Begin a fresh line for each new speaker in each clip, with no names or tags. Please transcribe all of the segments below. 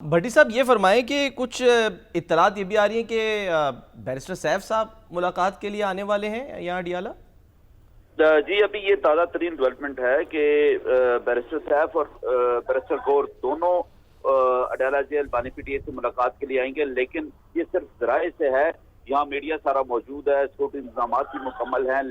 بھٹی صاحب یہ فرمائیں کہ کچھ اطلاعات یہ بھی آ رہی ہیں کہ بیرسٹر سیف صاحب ملاقات کے لیے آنے والے ہیں یہاں اڈیالہ؟
جی ابھی یہ تازہ ترین ڈیولپمنٹ ہے کہ بیرسٹر سیف اور بیرسٹر گور دونوں اڈیالہ جیل بانی پی ٹی اے سے ملاقات کے لیے آئیں گے، لیکن یہ صرف ذرائع سے ہے۔ یہاں میڈیا سارا موجود ہے، سکیورٹی انتظامات بھی مکمل ہیں،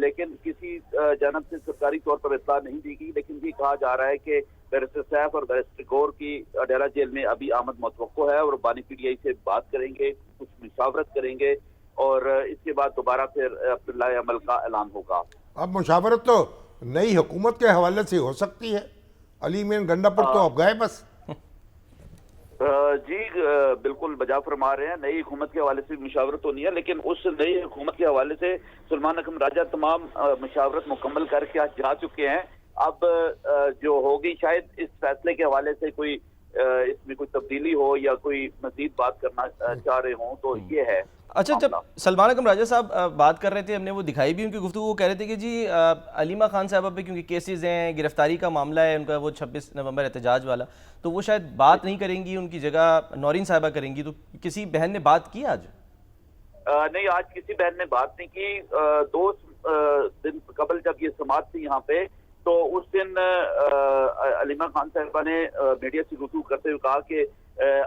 لیکن کسی جانب سے سرکاری طور پر اطلاع نہیں دی گئی، لیکن یہ کہا جا رہا ہے کہ بیرسٹر سیف اور بیرسٹر گور کی اڈیالہ جیل میں ابھی آمد متوقع ہے اور بانی پی ٹی آئی سے بات کریں گے، کچھ مشاورت کریں گے اور اس کے بعد دوبارہ پھر اپنے عمل کا اعلان ہوگا۔
اب مشاورت تو نئی حکومت کے حوالے سے ہو سکتی ہے۔ علی مین گنڈا پر تو اب گئے بس۔
جی بالکل بجا فرما رہے ہیں، نئی حکومت کے حوالے سے مشاورت ہونی ہے، لیکن اس نئی حکومت کے حوالے سے سلمان اکرم راجہ تمام مشاورت مکمل کر کے جا چکے ہیں۔ اب جو ہوگی شاید اس فیصلے کے حوالے سے کوئی اس میں کوئی تبدیلی ہو یا کوئی مزید بات کرنا چاہ رہے ہوں تو یہ ہے۔
اچھا، جب سلمان اکرم راجہ صاحب بات کر رہے تھے، ہم نے وہ دکھائی بھی ان کی گفتگو، وہ کہہ رہے تھے کہ جی علیمہ خان صاحبہ پہ کیونکہ کیسز ہیں، گرفتاری کا معاملہ ہے ان کا، وہ 26 نومبر احتجاج والا، تو وہ شاید بات نہیں کریں گی، ان کی جگہ نورین صاحبہ کریں گی۔ تو کسی بہن نے بات کی آج؟
نہیں، آج کسی بہن نے بات نہیں کی۔ 2 دن قبل جب یہ سماعت تھی یہاں پہ، تو اس دن علیمہ خان صاحبہ نے میڈیا سے گفتگو کرتے ہوئے کہا کہ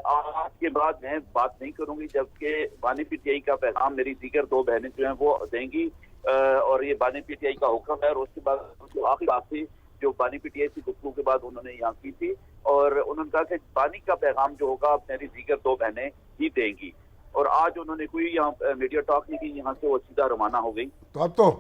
آج کے بعد میں بات نہیں کروں گی، جبکہ بانی پی ٹی آئی کا پیغام میری دیگر 2 بہنیں جو ہیں وہ دیں گی، اور یہ بانی پی ٹی آئی کا حکم ہے۔ اور اس کے بعد جو آخری بات تھی جو بانی پی ٹی آئی سے گفتگو کے بعد انہوں نے یہاں کی تھی، اور انہوں نے کہا کہ بانی کا پیغام جو ہوگا میری دیگر 2 بہنیں ہی دیں گی۔ اور آج انہوں نے کوئی یہاں میڈیا ٹاک نہیں کی، یہاں سے وہ سیدھا روانہ ہو گئی۔
تو اب تو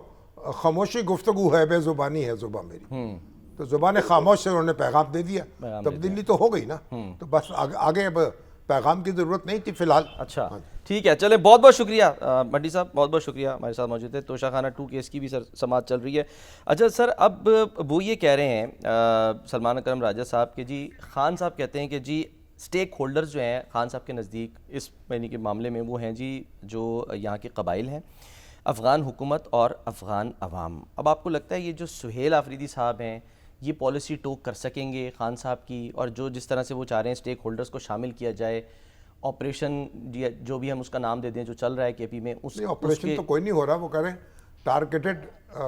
خاموشی گفتگو ہے، بے زبانی ہے زبان میری، تو زبان خاموش سے انہوں نے پیغام دے دیا، تبدیلی تو ہو گئی نا۔ تو بس آگے اب پیغام کی ضرورت نہیں تھی فی الحال۔
اچھا ٹھیک ہے، چلے بہت بہت شکریہ بھٹی صاحب، بہت بہت شکریہ ہمارے ساتھ موجود ہے۔ توشہ خانہ 2 کیس کی بھی سماعت چل رہی ہے۔ اچھا سر، اب وہ یہ کہہ رہے ہیں سلمان اکرم راجہ صاحب کہ جی خان صاحب کہتے ہیں کہ جی سٹیک ہولڈرز جو ہیں خان صاحب کے نزدیک اس یعنی کہ معاملے میں، وہ ہیں جی جو یہاں کے قبائل ہیں، افغان حکومت اور افغان عوام۔ اب آپ کو لگتا ہے یہ جو سہیل آفریدی صاحب ہیں یہ پالیسی ٹوک کر سکیں گے خان صاحب کی، اور جو جس طرح سے وہ چاہ رہے ہیں سٹیک ہولڈرز کو شامل کیا جائے، آپریشن جو بھی ہم اس کا نام دے دیں جو چل رہا ہے کے پی میں، اس
آپریشن تو کوئی نہیں ہو رہا، وہ کہہ رہے ہیں ٹارگیٹڈ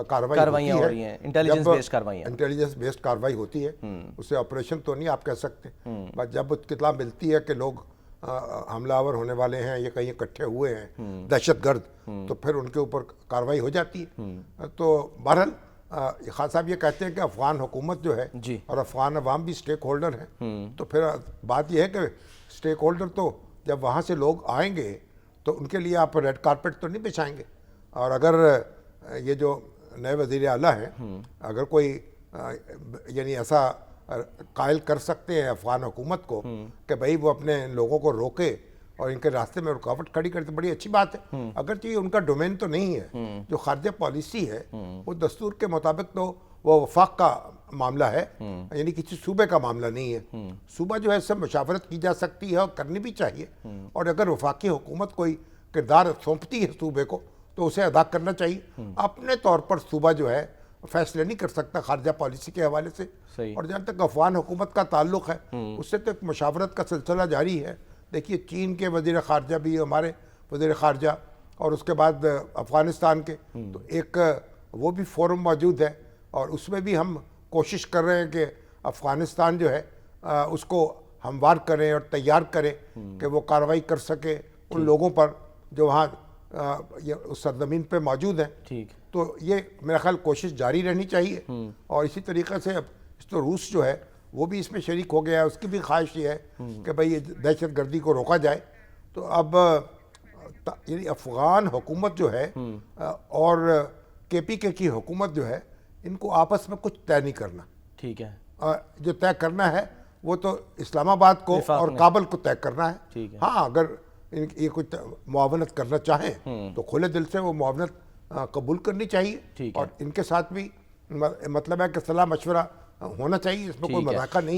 کاروائیاں ہو رئی ہیں، انٹیلیجنس بیسڈ کاروائیاں،
انٹیلیجنس بیسڈ کاروائی ہوتی ہے، اسے آپریشن تو نہیں آپ کہہ سکتے۔ بس جب اطلاع ملتی ہے کہ لوگ حملہ آور ہونے والے ہیں، یہ کہیں اکٹھے ہوئے ہیں دہشت گرد، تو پھر ان کے اوپر کاروائی ہو جاتی ہے۔ تو بہرحال خان صاحب یہ کہتے ہیں کہ افغان حکومت جو ہے اور افغان عوام بھی سٹیک ہولڈر ہیں، تو پھر بات یہ ہے کہ سٹیک ہولڈر تو جب وہاں سے لوگ آئیں گے تو ان کے لیے آپ ریڈ کارپیٹ تو نہیں بچھائیں گے۔ اور اگر یہ جو نئے وزیر اعلیٰ ہیں اگر کوئی یعنی ایسا قائل کر سکتے ہیں افغان حکومت کو کہ بھائی وہ اپنے لوگوں کو روکے اور ان کے راستے میں رکاوٹ کھڑی کرتے، بڑی اچھی بات ہے۔ اگرچہ یہ ان کا ڈومین تو نہیں ہے، جو خارجہ پالیسی ہے وہ دستور کے مطابق تو وہ وفاق کا معاملہ ہے، یعنی کسی صوبے کا معاملہ نہیں ہے۔ صوبہ جو ہے اس سے مشاورت کی جا سکتی ہے اور کرنی بھی چاہیے، اور اگر وفاقی حکومت کوئی کردار سونپتی ہے صوبے کو تو اسے ادا کرنا چاہیے۔ اپنے طور پر صوبہ جو ہے فیصلے نہیں کر سکتا خارجہ پالیسی کے حوالے سے۔ اور جہاں تک افغان حکومت کا تعلق ہے اس سے تو ایک مشاورت کا سلسلہ جاری ہے۔ دیکھیے چین کے وزیر خارجہ بھی ہمارے وزیر خارجہ، اور اس کے بعد افغانستان کے، تو ایک وہ بھی فورم موجود ہے، اور اس میں بھی ہم کوشش کر رہے ہیں کہ افغانستان جو ہے اس کو ہموار کریں اور تیار کریں کہ وہ کارروائی کر سکے ان لوگوں پر جو وہاں اس سرزمین پہ موجود ہیں۔ تو یہ میرا خیال کوشش جاری رہنی چاہیے، اور اسی طریقے سے اب تو روس جو ہے وہ بھی اس میں شریک ہو گیا ہے، اس کی بھی خواہش یہ ہے کہ بھئی یہ دہشت گردی کو روکا جائے۔ تو اب یعنی افغان حکومت جو ہے اور کے پی کے کی حکومت جو ہے، ان کو آپس میں کچھ طے نہیں کرنا۔
ٹھیک ہے،
جو طے کرنا ہے وہ تو اسلام آباد کو اور کابل کو طے کرنا ہے۔ ہاں اگر یہ کچھ معاونت کرنا چاہیں تو کھلے دل سے وہ معاونت قبول کرنی چاہیے، اور ان کے ساتھ بھی مطلب ہے کہ صلاح مشورہ ہونا چاہیے، اس میں کوئی مذاکرہ نہیں۔